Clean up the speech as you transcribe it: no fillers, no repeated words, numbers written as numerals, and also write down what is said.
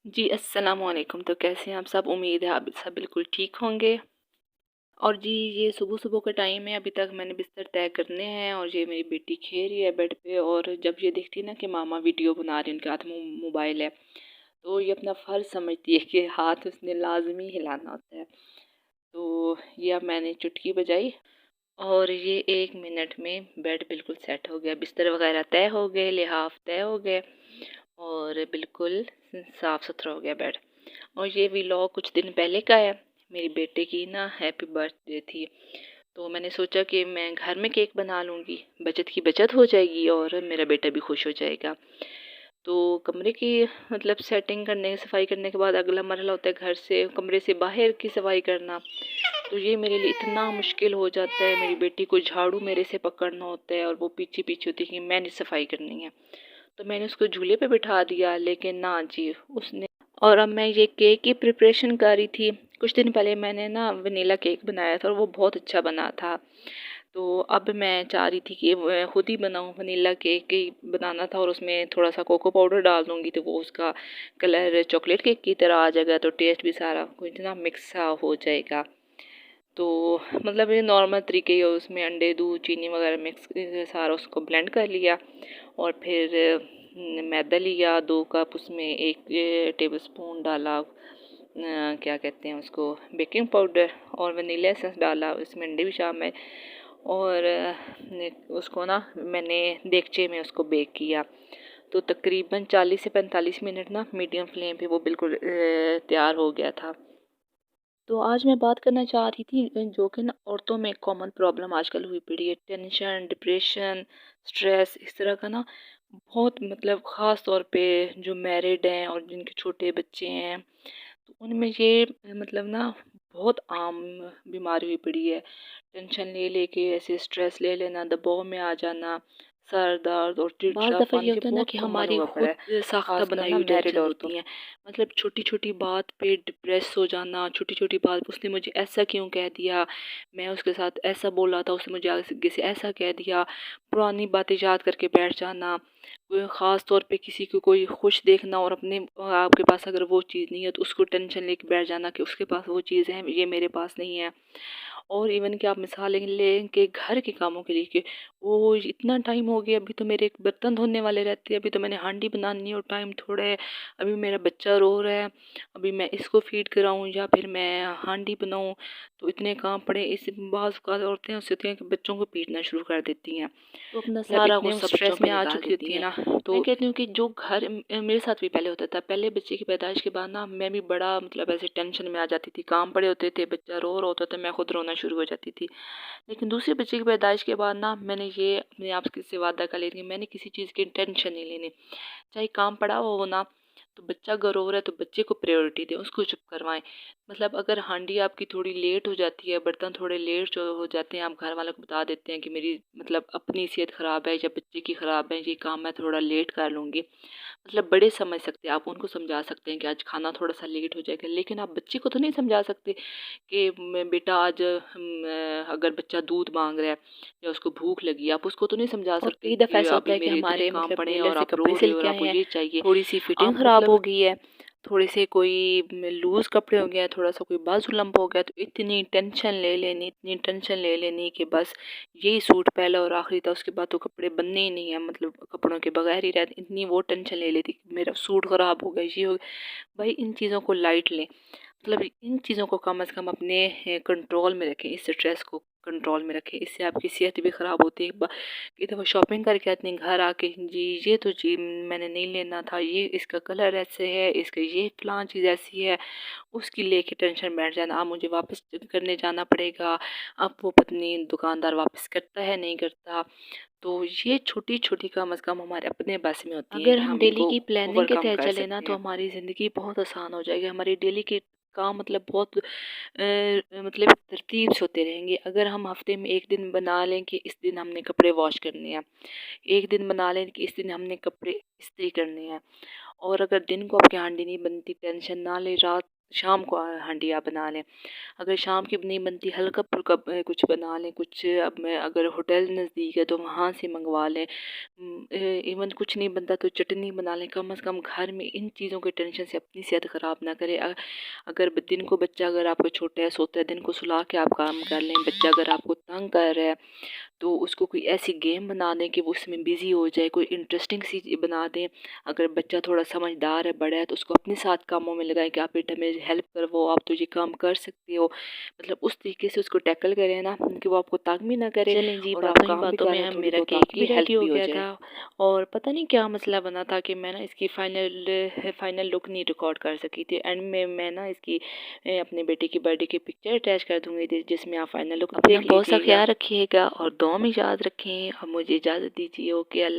जी, अस्सलामुअलैकुम। तो कैसे हैं आप सब? उम्मीद है आप सब बिल्कुल ठीक होंगे। और जी, ये सुबह-सुबह का टाइम है, अभी तक मैंने बिस्तर तय करने हैं और ये मेरी बेटी खेल रही है बेड पे। और जब ये देखती है ना कि मामा वीडियो बना रही है, उनके हाथ में मोबाइल है, तो ये अपना फ़र्ज़ समझती है कि हाथ उसने लाज़मी हिलाना होता है। तो ये अब मैंने चुटकी बजाई और ये 1 मिनट में बेड बिल्कुल सेट हो गया, बिस्तर वग़ैरह तय हो गए, लिहाफ़ तय हो गए और बिल्कुल साफ़-सुथरा हो गया बेड। और ये व्लॉग कुछ दिन पहले का है। मेरी बेटे की ना हैप्पी बर्थडे थी, तो मैंने सोचा कि मैं घर में केक बना लूँगी, बचत की बचत हो जाएगी और मेरा बेटा भी खुश हो जाएगा। तो कमरे की मतलब सेटिंग करने, सफाई करने के बाद अगला मरहला होता है घर से कमरे से बाहर की सफाई करना। तो ये मेरे लिए इतना मुश्किल हो जाता है, मेरी बेटी को झाड़ू मेरे से पकड़ना होता है और वो पीछे-पीछे होती है कि मैंने सफाई करनी है। तो मैंने उसको झूले पे बिठा दिया, लेकिन ना जी, उसने। और अब मैं ये केक की प्रिपरेशन कर रही थी। कुछ दिन पहले मैंने ना वनीला केक बनाया था और वो बहुत अच्छा बना था। तो अब मैं चाह रही थी कि खुद ही बनाऊँ, वनीला केक ही बनाना था और उसमें थोड़ा-सा कोको पाउडर डाल दूँगी तो वो उसका कलर चॉकलेट केक की तरह आ जाएगा, तो टेस्ट भी सारा कुछ ना मिक्स सा हो जाएगा। तो मतलब ये नॉर्मल तरीके ही, उसमें अंडे, दूध, चीनी वगैरह मिक्स सारा उसको ब्लेंड कर लिया और फिर मैदा लिया 2 कप, उसमें 1 टेबलस्पून डाला क्या कहते हैं उसको, बेकिंग पाउडर और वनीला एसेंस डाला, उसमें अंडे भी शामिल और उसको ना मैंने देगचे में उसको बेक किया। तो तकरीबन 40 से 45 मिनट ना मीडियम फ्लेम पे वो बिल्कुल तैयार हो गया था। तो आज मैं बात करना चाह रही थी जो कि ना औरतों में कॉमन प्रॉब्लम आजकल हुई पड़ी है, टेंशन, डिप्रेशन, स्ट्रेस, इस तरह का ना बहुत मतलब ख़ास तौर पे जो मैरिड हैं और जिनके छोटे बच्चे हैं, तो उनमें ये मतलब ना बहुत आम बीमारी हुई पड़ी है। टेंशन ले लेके ऐसे स्ट्रेस ले लेना, दबाव में आ जाना, सर दर्द और बाज़ दफ़ा ये चिड़चिड़ापन ये होता है ना बहुत कि कॉमन हमारी हुआ पड़ा खुद है, साख्ता खासकर बनाई ना हुई मैरिड टेंशन औरतों। होती हैं। मतलब छोटी-छोटी बात पे डिप्रेस हो जाना, छोटी-छोटी बात, उसने मुझे ऐसा क्यों कह दिया, मैं उसके साथ ऐसा बोला था, उसने मुझे आगे से ऐसा कह दिया, पुरानी बातें याद करके बैठ जाना, कोई ख़ास तौर पे किसी को कोई खुश देखना और अपने आपके पास अगर वो चीज़ नहीं है तो उसको टेंशन लेके बैठ जाना कि उसके पास वो चीज़ है, ये मेरे पास नहीं है। और इवन कि आप मिसाल लें कि घर के कामों के लिए कि वो इतना टाइम हो गया, अभी तो मेरे बर्तन धोने वाले रहते हैं, अभी तो मैंने हांडी बनानी है और टाइम थोड़ा है, अभी मेरा बच्चा रो रहा है, अभी मैं इसको फीड कराऊं या फिर मैं हांडी बनाऊं, तो इतने काम पड़े। इस बाज़ औक़ात औरतें ऐसी होती हैं कि बच्चों को पीटना शुरू कर देती हैं, तो अपना मतलब सारा इतने वो गुस्सा बच्चों स्ट्रेस पे में आ निकाल चुकी देती होती हैं। हैं। मैं तो कहती हूँ कि जो घर मेरे साथ भी पहले होता था, पहले बच्चे की पैदाइश के बाद ना मैं भी बड़ा मतलब ऐसे टेंशन में आ जाती थी, काम पड़े होते थे, बच्चा रो रहा होता था, मैं खुद रोना शुरू हो जाती थी। लेकिन दूसरे बच्चे की पैदाइश के बाद ना मैंने ये अपने आप से वादा कर लिया कि मैंने किसी चीज़ की टेंशन नहीं लेनी, चाहे काम पड़ा हो ना, तो बच्चा अगर रो रहा है तो बच्चे को प्रायोरिटी दें, उसको चुप करवाएं। मतलब अगर हांडी आपकी थोड़ी लेट हो जाती है, बर्तन थोड़े लेट जो हो जाते हैं, आप घर वालों को बता देते हैं कि मेरी मतलब अपनी सेहत ख़राब है या बच्चे की ख़राब है, ये काम मैं थोड़ा लेट कर लूँगी। मतलब बड़े समझ सकते हैं, आप उनको समझा सकते हैं कि आज खाना थोड़ा-सा लेट हो जाएगा, लेकिन आप बच्चे को तो नहीं समझा सकते कि मैं बेटा आज अगर बच्चा दूध माँग रहा है या उसको भूख लगी है, आप उसको तो नहीं समझा और सकते कई दफ़ा कि ऐसा होता अभी है कि मेरे इतने हमारे काम मतलब पड़े हैं टेलर और से आप कपड़े रो रहे सिल हो और के आए आपको हैं, ये चाहिए। थोड़ी सी फिटिंग आप ख़राब हो मतलब गई है, थोड़े से कोई लूज़ कपड़े हो गए हैं, थोड़ा सा कोई बाजू लंप हो गया, तो इतनी टेंशन ले लेनी कि बस यही सूट पहला और आखिरी था, उसके बाद तो कपड़े बनने ही नहीं है, मतलब कपड़ों के बगैर ही रहते, इतनी वो टेंशन ले लेती कि मेरा सूट ख़राब हो गया, ये हो गया। भाई इन चीज़ों को लाइट लें, मतलब इन चीज़ों को कम से कम अपने कंट्रोल में रखें, इस स्ट्रेस को कंट्रोल में रखें, इससे आपकी सेहत भी ख़राब होती है। कई दफ़ा शॉपिंग करके आते हैं घर आके, जी ये तो जी मैंने नहीं लेना था, ये इसका कलर ऐसे है, इसका ये फ़लाँ चीज़ ऐसी है, उसकी लेके टेंशन बैठ जाना, अब मुझे वापस करने जाना पड़ेगा, अब वो पत्नी दुकानदार वापस करता है नहीं करता। तो ये छोटी-छोटी कम से कम हमारे अपने बस में होती हैं अगर कि हम हम डेली इनको की प्लानिंग के ओवरकम तहत कर चले ना सकते तो हैं। हमारी ज़िंदगी बहुत आसान हो जाएगी, हमारी डेली के काम मतलब बहुत मतलब तरतीब से होते रहेंगे। अगर हम हफ्ते में एक दिन बना लें कि इस दिन हमने कपड़े वॉश करने हैं, एक दिन बना लें कि इस दिन हमने कपड़े इस्त्री करने हैं, और अगर दिन को आपकी हांडी नहीं बनती, टेंशन ना लें, रात शाम को हांडिया बना लें। अगर शाम की नहीं बनती हल्का फुल्का कुछ बना लें, कुछ अब मैं अगर होटल नज़दीक है तो वहाँ से मंगवा लें। इवन कुछ नहीं बनता तो चटनी बना लें। कम से कम घर में इन चीज़ों के टेंशन से अपनी सेहत ख़राब ना करें। अगर दिन को बच्चा अगर आपका छोटा है सोता है, दिन को सुला के आप काम कर लें। बच्चा अगर आपको तंग कर रहा है तो उसको कोई ऐसी गेम बना दें कि वो उसमें बिज़ी हो जाए, कोई इंटरेस्टिंग सी बना दें। अगर बच्चा थोड़ा समझदार है, बड़ा है, तो उसको अपने साथ कामों में लगाएं कि आप बेटा मेरी हेल्प करवाओ, आप तो ये काम कर सकते हो। मतलब उस तरीके से उसको टैकल करें ना कि वो आपको तंग भी ना करे चलें जी, और आप बातों ही काम भी बातों कर में रहे हैं, हम थोड़ी मेरा बहुत केक आपकी भी भी रेडी हेल्प हो भी हो गया जाए। था और पता नहीं क्या मसला बना था कि मैं ना इसकी फाइनल लुक नहीं रिकॉर्ड कर सकी थी। एंड में मैं ना इसकी अपने बेटे की बर्थडे की पिक्चर अटैच कर दूंगी जिसमें आप फाइनल लुक अपना देख बहुत सा लीजिएगा। ख्याल रखिएगा और दुआ में याद रखें। अब मुझे इजाज़त दीजिए। ओके, अल्लाह।